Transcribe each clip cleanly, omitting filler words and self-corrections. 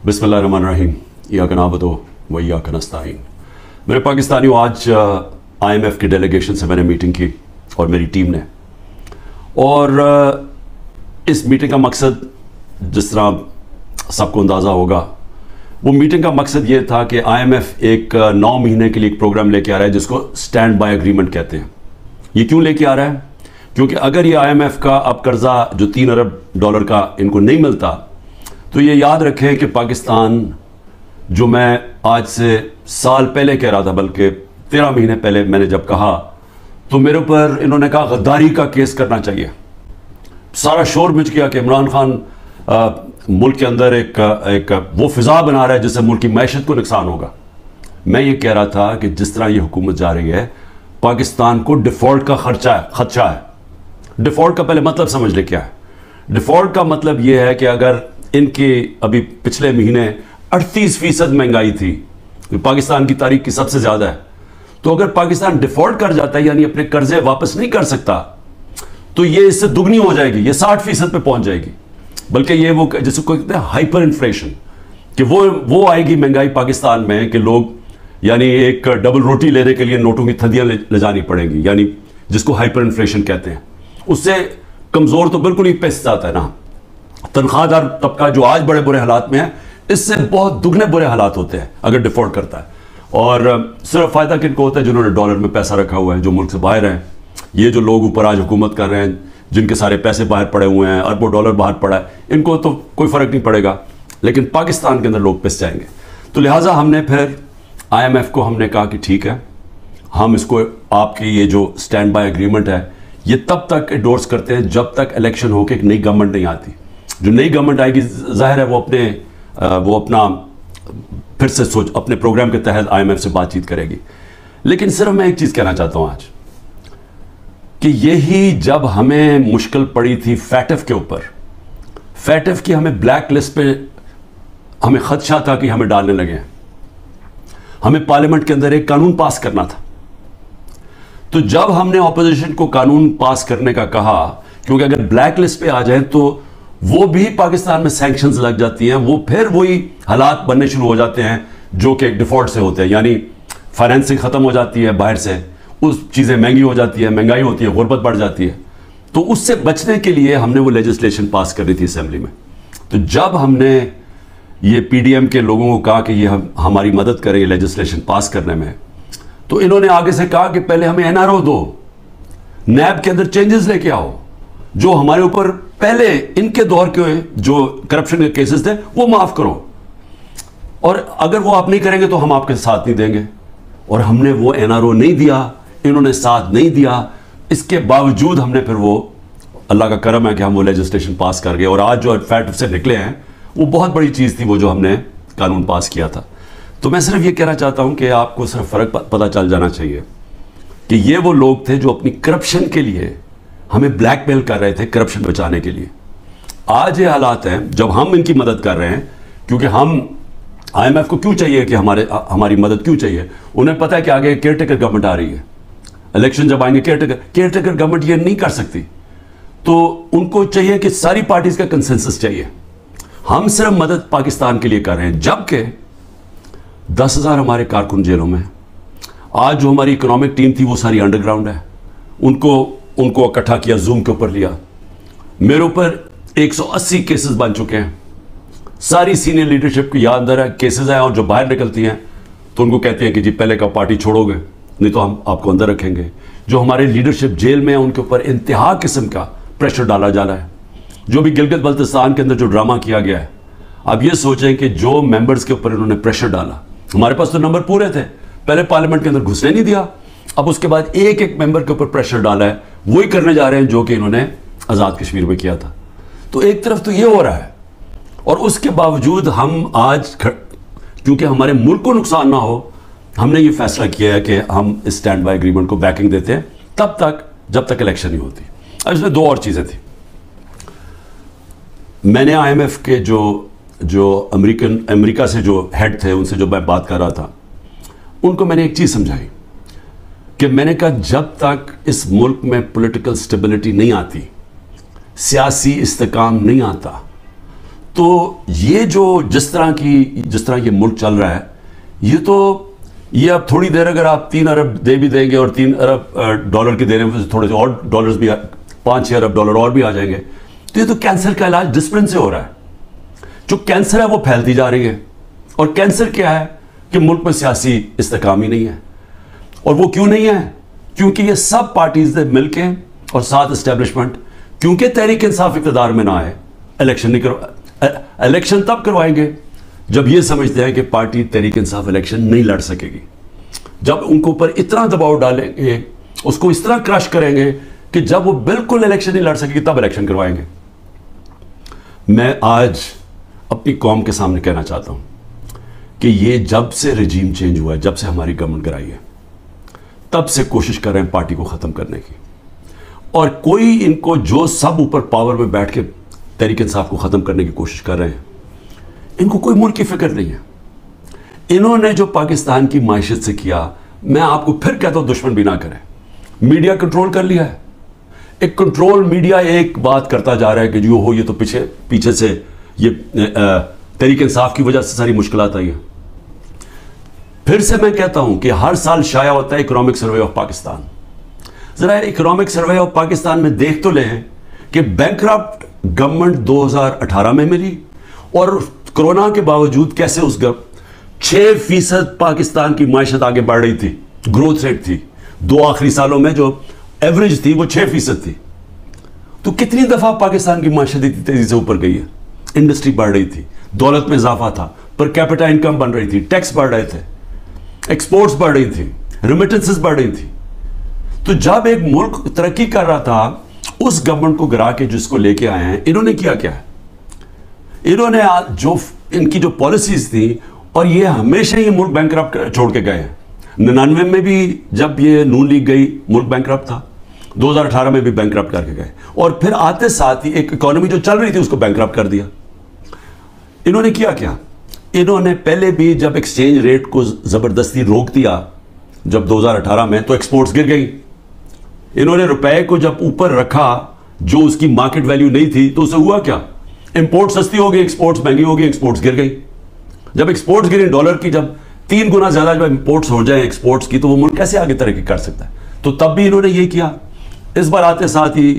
बिस्मिल्लाहिर्रहमानिर्रहीम इय्याका नअबुदु व इय्याका नस्तईन। मेरे पाकिस्तानियों, आज IMF की डेलीगेशन से मैंने मीटिंग की और मेरी टीम ने, और इस मीटिंग का मकसद जिस तरह सबको अंदाज़ा होगा, वो मीटिंग का मकसद ये था कि IMF एक 9 महीने के लिए एक प्रोग्राम लेके आ रहा है जिसको स्टैंड बाय एग्रीमेंट कहते हैं। ये क्यों लेके आ रहा है? क्योंकि अगर ये IMF का अब कर्जा जो $3 अरब का इनको नहीं मिलता, तो ये याद रखें कि पाकिस्तान, जो मैं आज से साल पहले कह रहा था, बल्कि 13 महीने पहले मैंने जब कहा, तो मेरे ऊपर इन्होंने कहा गद्दारी का केस करना चाहिए। सारा शोर मच गया कि इमरान खान मुल्क के अंदर एक वो फिजा बना रहा है जिससे मुल्क की मैशत को नुकसान होगा। मैं ये कह रहा था कि जिस तरह ये हुकूमत जा रही है, पाकिस्तान को डिफॉल्ट का खदशा है। डिफॉल्ट का पहले मतलब समझ ले क्या है। डिफॉल्ट का मतलब ये है कि अगर इनके अभी पिछले महीने 38% महंगाई थी, पाकिस्तान की तारीख की सबसे ज्यादा है, तो अगर पाकिस्तान डिफॉल्ट कर जाता है, यानी अपने कर्जे वापस नहीं कर सकता, तो ये इससे दुगनी हो जाएगी, ये 60% पे पहुंच जाएगी। बल्कि ये वो जिसको कहते हैं हाइपर इन्फ्लेशन, कि वो आएगी महंगाई पाकिस्तान में कि लोग, यानी एक डबल रोटी लेने के लिए नोटों की थदियां ले जानी पड़ेंगी, यानी जिसको हाइपर इन्फ्लेशन कहते हैं। उससे कमजोर तो बिल्कुल ही पैसे जाता है ना। तनख्वाहदार तबका जो आज बड़े बुरे हालात में है, इससे बहुत दुगने बुरे हालात होते हैं अगर डिफॉल्ट करता है। और सिर्फ फायदा किनको होता है? जिन्होंने डॉलर में पैसा रखा हुआ है, जो मुल्क से बाहर हैं। ये जो लोग ऊपर आज हुकूमत कर रहे हैं, जिनके सारे पैसे बाहर पड़े हुए हैं, अरबों डॉलर बाहर पड़ा है, इनको तो कोई फर्क नहीं पड़ेगा, लेकिन पाकिस्तान के अंदर लोग पिस जाएंगे। तो लिहाजा हमने फिर IMF को हमने कहा कि ठीक है, हम इसको, आपकी ये जो स्टैंड बाय एग्रीमेंट है, ये तब तक एंडोर्स करते हैं जब तक इलेक्शन होकर एक नई गवर्नमेंट नहीं आती। जो नई गवर्नमेंट आएगी, जाहिर है वो अपना फिर से अपने प्रोग्राम के तहत IMF से बातचीत करेगी। लेकिन सिर्फ मैं एक चीज कहना चाहता हूं आज, कि यही जब हमें मुश्किल पड़ी थी फैटफ के ऊपर, फैटफ की हमें ब्लैक लिस्ट पे हमें खदशा था कि हमें डालने लगे। हमें पार्लियामेंट के अंदर एक कानून पास करना था। तो जब हमने ऑपोजिशन को कानून पास करने का कहा, क्योंकि अगर ब्लैक लिस्ट पे आ जाए तो वो भी पाकिस्तान में सैंक्शंस लग जाती हैं, वो फिर वही हालात बनने शुरू हो जाते हैं जो कि डिफॉल्ट से होते हैं, यानी फाइनेंसिंग खत्म हो जाती है बाहर से, उस चीजें महंगी हो जाती है, महंगाई होती है, गुर्बत बढ़ जाती है। तो उससे बचने के लिए हमने वो लेजिस्लेशन पास कर दी थी असेंबली में। तो जब हमने ये PDM के लोगों को कहा कि ये हमारी मदद करें ये लेजिस्लेशन पास करने में, तो इन्होंने आगे से कहा कि पहले हमें NRO दो, नैब के अंदर चेंजेस लेके आओ, जो हमारे ऊपर पहले इनके दौर के जो करप्शन के केसेस थे वो माफ करो, और अगर वो आप नहीं करेंगे तो हम आपके साथ नहीं देंगे। और हमने वो NRO नहीं दिया, इन्होंने साथ नहीं दिया। इसके बावजूद हमने फिर वो, अल्लाह का करम है कि हम वो लेजिस्लेशन पास कर गए, और आज जो फैट से निकले हैं वो बहुत बड़ी चीज़ थी, वो जो हमने कानून पास किया था। तो मैं सिर्फ ये कहना चाहता हूं कि आपको सिर्फ फ़र्क पता चल जाना चाहिए कि ये वो लोग थे जो अपनी करप्शन के लिए हमें ब्लैकमेल कर रहे थे, करप्शन बचाने के लिए। आज ये हालात हैं जब हम इनकी मदद कर रहे हैं, क्योंकि हम IMF को क्यों चाहिए कि हमारी मदद क्यों चाहिए? उन्हें पता है कि आगे केयरटेकर गवर्नमेंट आ रही है, इलेक्शन जब आएंगे केयरटेकर गवर्नमेंट ये नहीं कर सकती, तो उनको चाहिए कि सारी पार्टीज का कंसेंसस चाहिए। हम सिर्फ मदद पाकिस्तान के लिए कर रहे हैं, जबकि 10,000 हमारे कारकुन जेलों में। आज जो हमारी इकोनॉमिक टीम थी वो सारी अंडरग्राउंड है, उनको इकट्ठा किया, जूम के ऊपर लिया। मेरे ऊपर 180 केसेस बन चुके हैं। सारी सीनियर लीडरशिप की याद अंदर है केसेस हैं, और जो बाहर निकलती हैं तो उनको कहते हैं कि जी पहले का पार्टी छोड़ोगे, नहीं तो हम आपको अंदर रखेंगे। जो हमारे लीडरशिप जेल में है उनके ऊपर इंतहा किस्म का प्रेशर डाला जा रहा है। जो भी गिलगित बल्तिस्तान के अंदर जो ड्रामा किया गया है, अब ये सोचें कि जो मेंबर्स के ऊपर इन्होंने प्रेशर डाला, हमारे पास तो नंबर पूरे थे, पहले पार्लियामेंट के अंदर घुसने नहीं दिया, अब उसके बाद एक एक मेंबर के ऊपर प्रेशर डाला है, वही करने जा रहे हैं जो कि इन्होंने आज़ाद कश्मीर में किया था। तो एक तरफ तो ये हो रहा है, और उसके बावजूद हम आज, क्योंकि हमारे मुल्क को नुकसान ना हो, हमने ये फैसला किया है कि हम इस स्टैंड बाय एग्रीमेंट को बैकिंग देते हैं तब तक जब तक इलेक्शन नहीं होती। अब इसमें दो और चीज़ें थी। मैंने IMF के जो अमेरिका से जो हेड थे, उनसे जो मैं बात कर रहा था, उनको मैंने एक चीज़ समझाई कि मैंने कहा जब तक इस मुल्क में पॉलिटिकल स्टेबिलिटी नहीं आती, सियासी इस्तेकाम नहीं आता, तो ये जिस तरह ये मुल्क चल रहा है, ये अब थोड़ी देर अगर आप 3 अरब दे भी देंगे और 3 अरब डॉलर के देने में थोड़े से और डॉलर्स भी 5-6 अरब डॉलर और भी आ जाएंगे, तो ये तो कैंसर का इलाज डिसिप्लिन से हो रहा है। जो कैंसर है वो फैलती जा रही है, और कैंसर क्या है कि मुल्क में सियासी इस्तेकाम ही नहीं है। और वो क्यों नहीं है? क्योंकि ये सब पार्टीज ने मिलके और साथ एस्टेब्लिशमेंट, क्योंकि तहरीक इंसाफ इक़्तिदार में ना आए, इलेक्शन तब करवाएंगे जब ये समझते हैं कि पार्टी तहरीक इंसाफ इलेक्शन नहीं लड़ सकेगी। जब उनको ऊपर इतना दबाव डालेंगे, उसको इस तरह क्रश करेंगे कि जब वो बिल्कुल इलेक्शन नहीं लड़ सकेगी तब इलेक्शन करवाएंगे। मैं आज अपनी कौम के सामने कहना चाहता हूं कि ये जब से रजीम चेंज हुआ है, जब से हमारी गवर्नमेंट कराई है, तब से कोशिश कर रहे हैं पार्टी को ख़त्म करने की। और कोई इनको जो सब ऊपर पावर में बैठ के तहरीक इंसाफ को ख़त्म करने की कोशिश कर रहे हैं, इनको कोई मुल्क की फिक्र नहीं है। इन्होंने जो पाकिस्तान की मायशत से किया, मैं आपको फिर कहता हूं दुश्मन भी ना करें। मीडिया कंट्रोल कर लिया है, एक कंट्रोल मीडिया एक बात करता जा रहा है कि जो हो ये तो पीछे से ये तहरीक इंसाफ की वजह से सारी मुश्किलात आई है। फिर से मैं कहता हूं कि हर साल शाया होता है इकोनॉमिक सर्वे ऑफ पाकिस्तान। जरा इकोनॉमिक सर्वे ऑफ पाकिस्तान में देख तो लें कि बैंकरप्ट गवर्नमेंट 2018 में मिली, और कोरोना के बावजूद कैसे 6% पाकिस्तान की मायशत आगे बढ़ रही थी, ग्रोथ रेट थी। 2 आखिरी सालों में जो एवरेज थी वो 6% थी। तो कितनी दफा पाकिस्तान की मायशत इतनी तेजी से ऊपर गई है? इंडस्ट्री बढ़ रही थी, दौलत में इजाफा था, पर कैपिटा इनकम बन रही थी, टैक्स बढ़ रहे थे, एक्सपोर्ट्स बढ़ रही थी, रेमिटेंसेस बढ़ रही थी। तो जब एक मुल्क तरक्की कर रहा था, उस गवर्नमेंट को गिरा के जिसको लेके आए हैं, इन्होंने किया क्या है? इन्होंने जो इनकी जो पॉलिसीज थी, और ये हमेशा ही मुल्क बैंकरप्ट छोड़ के गए हैं। 99 में भी जब ये नून लीग गई, मुल्क बैंकरप्ट था। 2018 में भी बैंकरप्ट करके गए, और फिर आते साथ ही एक इकोनॉमी जो चल रही थी उसको बैंकरप्ट कर दिया। इन्होंने किया क्या? इन्होंने पहले भी जब एक्सचेंज रेट को जबरदस्ती रोक दिया जब 2018 में, तो एक्सपोर्ट्स गिर गई। इन्होंने रुपए को जब ऊपर रखा, जो उसकी मार्केट वैल्यू नहीं थी, तो उसे हुआ क्या? इंपोर्ट सस्ती हो गई, एक्सपोर्ट्स महंगी हो गई, एक्सपोर्ट्स गिर गई। जब एक्सपोर्ट्स गिरी डॉलर की, जब 3 गुना ज्यादा जब इंपोर्ट्स हो जाए एक्सपोर्ट्स की, तो वो मुल्क कैसे आगे तरक्की कर सकता है? तो तब भी इन्होंने ये किया। इस बार आते साथ ही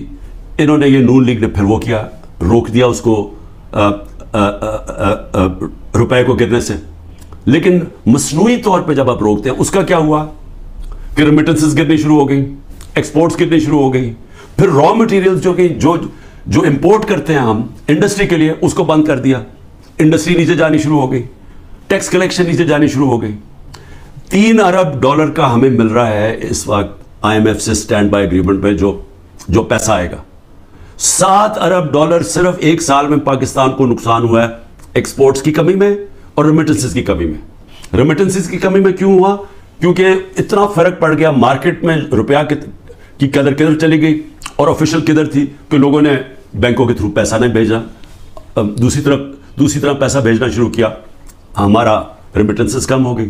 इन्होंने ये नून लीग ने फिर वो किया, रोक दिया उसको रुपए को गिरने से। लेकिन मसनूई तौर पे जब आप रोकते हैं, उसका क्या हुआ कि रेमिटेंसेस गिरनी शुरू हो गई, एक्सपोर्ट्स गिरनी शुरू हो गई। फिर रॉ मटेरियल्स जो इंपोर्ट करते हैं हम इंडस्ट्री के लिए, उसको बंद कर दिया, इंडस्ट्री नीचे जानी शुरू हो गई, टैक्स कलेक्शन नीचे जानी शुरू हो गई। 3 अरब डॉलर का हमें मिल रहा है इस वक्त IMF से स्टैंड बाय एग्रीमेंट पे जो पैसा आएगा। 7 अरब डॉलर सिर्फ एक साल में पाकिस्तान को नुकसान हुआ है एक्सपोर्ट्स की कमी में और रेमिटेंसेस की कमी में। रेमिटेंसेस की कमी में क्यों हुआ? क्योंकि इतना फर्क पड़ गया मार्केट में, रुपया की कदर किधर चली गई और ऑफिशियल किधर थी कि लोगों ने बैंकों के थ्रू पैसा नहीं भेजा, दूसरी तरफ पैसा भेजना शुरू किया, हमारा रेमिटेंसेस कम हो गई।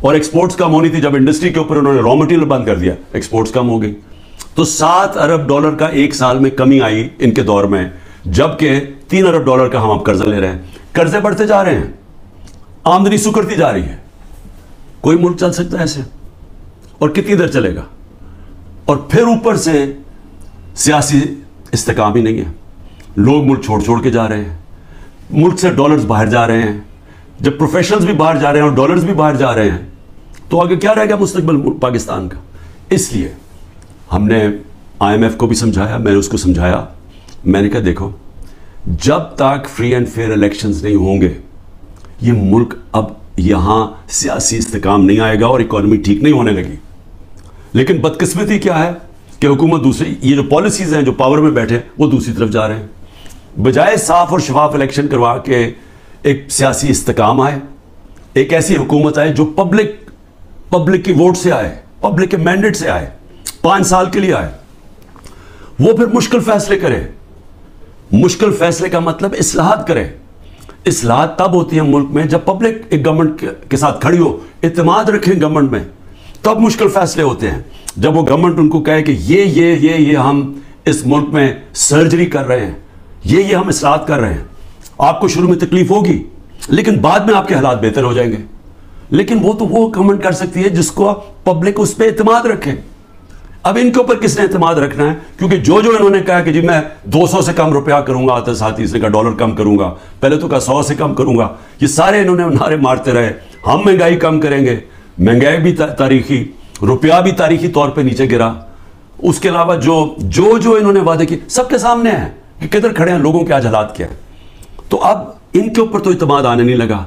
और एक्सपोर्ट्स कम होनी थी, जब इंडस्ट्री के ऊपर उन्होंने रॉ मटेरियल बंद कर दिया, एक्सपोर्ट्स कम हो गई। तो 7 अरब डॉलर का एक साल में कमी आई इनके दौर में, जबकि 3 अरब डॉलर का हम अब कर्जा ले रहे हैं। कर्जे बढ़ते जा रहे हैं, आमदनी सुकड़ती जा रही है। कोई मुल्क चल सकता है ऐसे? और कितनी देर चलेगा? और फिर ऊपर से सियासी इस्तेकाम ही नहीं है, लोग मुल्क छोड़ के जा रहे हैं, मुल्क से डॉलर्स बाहर जा रहे हैं। जब प्रोफेशनल्स भी बाहर जा रहे हैं और डॉलर्स भी बाहर जा रहे हैं, तो आगे क्या रहेगा मुस्तकबिल पाकिस्तान का? इसलिए हमने IMF को भी समझाया, मैंने उसको समझाया, मैंने कहा देखो, जब तक फ्री एंड फेयर इलेक्शंस नहीं होंगे, ये मुल्क अब यहां सियासी इस्तेकाम नहीं आएगा और इकोनॉमी ठीक नहीं होने लगी। लेकिन बदकिस्मती क्या है कि हुकूमत दूसरी, ये जो पॉलिसीज हैं, जो पावर में बैठे, वो दूसरी तरफ जा रहे हैं। बजाय साफ और शफाफ इलेक्शन करवा के एक सियासी इस्तेकाम आए, एक ऐसी हुकूमत आए जो पब्लिक की वोट से आए, पब्लिक के मैंडेट से आए, 5 साल के लिए आए, वो फिर मुश्किल फैसले करे। मुश्किल फैसले का मतलब इस्लाहात करे। इस्लाहात तब होती है मुल्क में जब पब्लिक एक गवर्नमेंट के साथ खड़ी हो, इत्मीनान रखें गवर्नमेंट में, तब मुश्किल फैसले होते हैं। जब वो गवर्नमेंट उनको कहे कि ये हम इस मुल्क में सर्जरी कर रहे हैं, ये हम इस्लाहात कर रहे हैं, आपको शुरू में तकलीफ होगी, लेकिन बाद में आपके हालात बेहतर हो जाएंगे। लेकिन वो तो वो कमेंट कर सकती है जिसको पब्लिक उस पर एतमाद रखे। अब इनके ऊपर किसने एतमाद रखना है? क्योंकि जो जो इन्होंने कहा कि जी मैं 200 से कम रुपया करूंगा, आते साथ इसने का डॉलर कम करूंगा, पहले तो कहा 100 से कम करूंगा, ये सारे इन्होंने नारे मारते रहे, हम महंगाई कम करेंगे। महंगाई भी तारीखी, रुपया भी तारीखी तौर पे नीचे गिरा। उसके अलावा जो इन्होंने वादे किए सबके सामने है कि किधर खड़े हैं, लोगों के आज हालात क्या है। तो अब इनके ऊपर तो इत्मीनान आने नहीं लगा।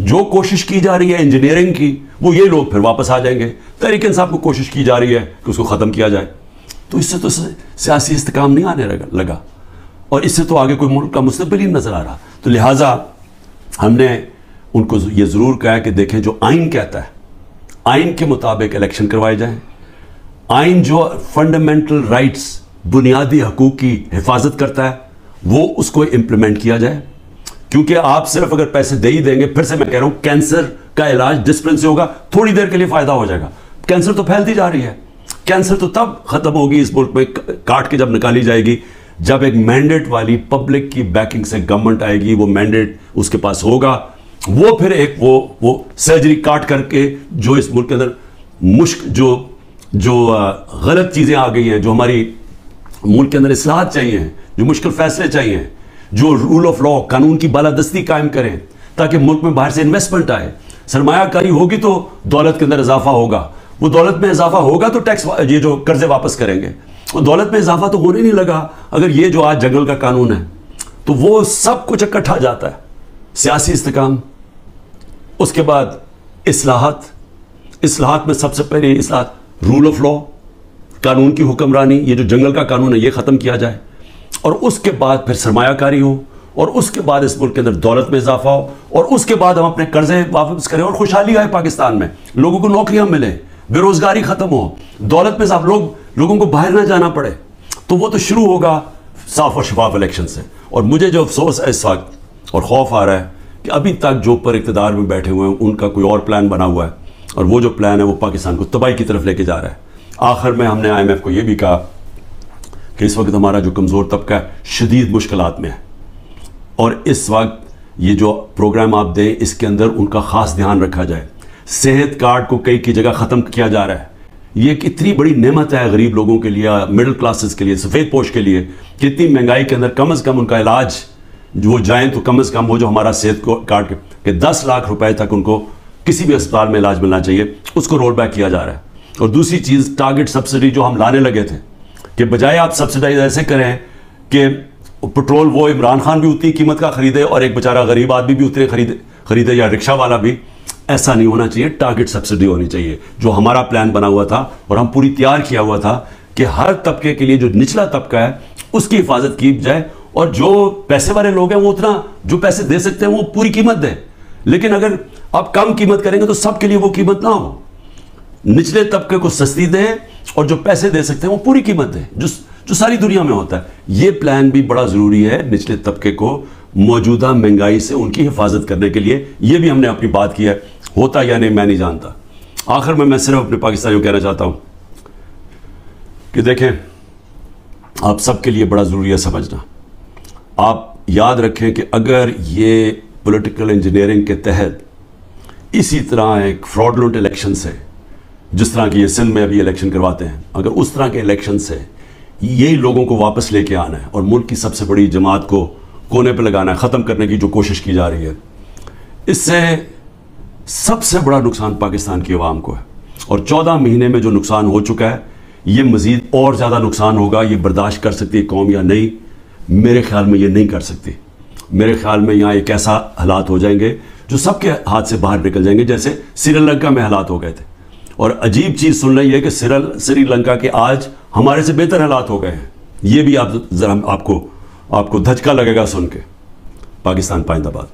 जो कोशिश की जा रही है इंजीनियरिंग की, वो ये लोग फिर वापस आ जाएंगे। तहरीक इंसाफ को कोशिश की जा रही है कि उसको ख़त्म किया जाए। तो इससे तो सियासी इस्तेकाम नहीं आने लगा, और इससे तो आगे कोई मुल्क का मुस्तकबिल ही नजर आ रहा। तो लिहाजा हमने उनको ये ज़रूर कहा है कि देखें, जो आइन कहता है, आइन के मुताबिक इलेक्शन करवाए जाएं। आइन जो फंडामेंटल राइट्स, बुनियादी हकूक़ की हिफाजत करता है, वो उसको इम्प्लीमेंट किया जाए। क्योंकि आप सिर्फ अगर पैसे दे ही देंगे, फिर से मैं कह रहा हूं, कैंसर का इलाज डिसिप्लिन से होगा, थोड़ी देर के लिए फायदा हो जाएगा। कैंसर तो फैलती जा रही है। कैंसर तो तब खत्म होगी इस मुल्क में, काट के जब निकाली जाएगी, जब एक मैंडेट वाली पब्लिक की बैकिंग से गवर्नमेंट आएगी, वो मैंडेट उसके पास होगा, वो फिर एक वो सर्जरी काट करके जो इस मुल्क के अंदर जो गलत चीजें आ गई हैं, जो हमारी मुल्क के अंदर इस्लाहत चाहिए, जो मुश्किल फैसले चाहिए, जो रूल ऑफ लॉ, कानून की बालादस्ती कायम करें, ताकि मुल्क में बाहर से इन्वेस्टमेंट आए, सरमायाकारी होगी तो दौलत के अंदर इजाफा होगा, वो दौलत में इजाफा होगा तो टैक्स, ये जो कर्जे वापस करेंगे। और दौलत में इजाफा तो होने नहीं लगा अगर ये जो आज जंगल का कानून है, तो वो सब कुछ इकट्ठा जाता है। सियासी इस्तेकाम, उसके बाद इस्लाहात में सबसे पहले इस्लाहात रूल ऑफ लॉ, कानून की हुक्मरानी, ये जो जंगल का कानून है ये ख़त्म किया जाए, और उसके बाद फिर सरमायाकारी हो, और उसके बाद इस मुल्क के अंदर दौलत में इजाफा हो, और उसके बाद हम अपने कर्जे वापस करें और खुशहाली आए पाकिस्तान में, लोगों को नौकरियां मिले, बेरोजगारी खत्म हो, दौलत में इजाफा, लोगों को बाहर ना जाना पड़े। तो वो तो शुरू होगा साफ और शफाफ इलेक्शन से। और मुझे जो अफसोस है इस वक्त और खौफ आ रहा है कि अभी तक जो पर इक़्तिदार में बैठे हुए हैं उनका कोई और प्लान बना हुआ है, और वो जो प्लान है वो पाकिस्तान को तबाही की तरफ लेके जा रहा है। आखिर में हमने IMF को ये भी कहा कि इस वक्त हमारा जो कमज़ोर तबका है शदीद मुश्किलात में है, और इस वक्त ये जो प्रोग्राम आप दें इसके अंदर उनका ख़ास ध्यान रखा जाए। सेहत कार्ड को कई की जगह ख़त्म किया जा रहा है। ये एक इतनी बड़ी नेमत है गरीब लोगों के लिए, मिडिल क्लासेस के लिए, सफ़ेद पोश के लिए, कि इतनी महंगाई के अंदर कम से कम उनका इलाज जो जाएँ तो कम से कम वो जो हमारा सेहत कार्ड के 10 लाख रुपए तक उनको किसी भी अस्पताल में इलाज मिलना चाहिए, उसको रोल बैक किया जा रहा है। और दूसरी चीज़, टारगेट सब्सिडी जो हम लाने लगे थे, कि बजाय आप सब्सिडाइज ऐसे करें कि पेट्रोल वो इमरान खान भी उतनी कीमत का खरीदे और एक बेचारा गरीब आदमी भी उतने खरीदे या रिक्शा वाला भी, ऐसा नहीं होना चाहिए। टारगेट सब्सिडी होनी चाहिए, जो हमारा प्लान बना हुआ था और हम पूरी तैयार किया हुआ था कि हर तबके के लिए जो निचला तबका है उसकी हिफाजत की जाए, और जो पैसे वाले लोग हैं वो उतना जो पैसे दे सकते हैं वो पूरी कीमत दें। लेकिन अगर आप कम कीमत करेंगे तो सबके लिए वो कीमत ना हो। निचले तबके को सस्ती दें और जो पैसे दे सकते हैं वो पूरी कीमत दें, जो सारी दुनिया में होता है। ये प्लान भी बड़ा ज़रूरी है निचले तबके को मौजूदा महंगाई से उनकी हिफाजत करने के लिए। ये भी हमने अपनी बात की है, होता या नहीं मैं नहीं जानता। आखिर में मैं सिर्फ अपने पाकिस्तानियों को कहना चाहता हूँ कि देखें, आप सबके लिए बड़ा ज़रूरी है समझना। आप याद रखें कि अगर ये पॉलिटिकल इंजीनियरिंग के तहत इसी तरह एक फ्रॉडलेंट इलेक्शन से, जिस तरह की ये सिंध में अभी इलेक्शन करवाते हैं, अगर उस तरह के इलेक्शन से यही लोगों को वापस लेके आना है और मुल्क की सबसे बड़ी जमात को कोने पे लगाना है, ख़त्म करने की जो कोशिश की जा रही है, इससे सबसे बड़ा नुकसान पाकिस्तान की आवाम को है। और 14 महीने में जो नुकसान हो चुका है, ये मज़ीद और ज़्यादा नुकसान होगा। ये बर्दाश्त कर सकती है कौम या नहीं? मेरे ख्याल में ये नहीं कर सकती। मेरे ख्याल में यहाँ एक ऐसा हालात हो जाएंगे जो सबके हाथ से बाहर निकल जाएंगे, जैसे श्रीलंका में हालात हो गए थे। और अजीब चीज़ सुन रही है कि श्रीलंका के आज हमारे से बेहतर हालात हो गए हैं। ये भी आप ज़रा आपको धचका लगेगा सुन के। पाकिस्तान पाइंदाबाद।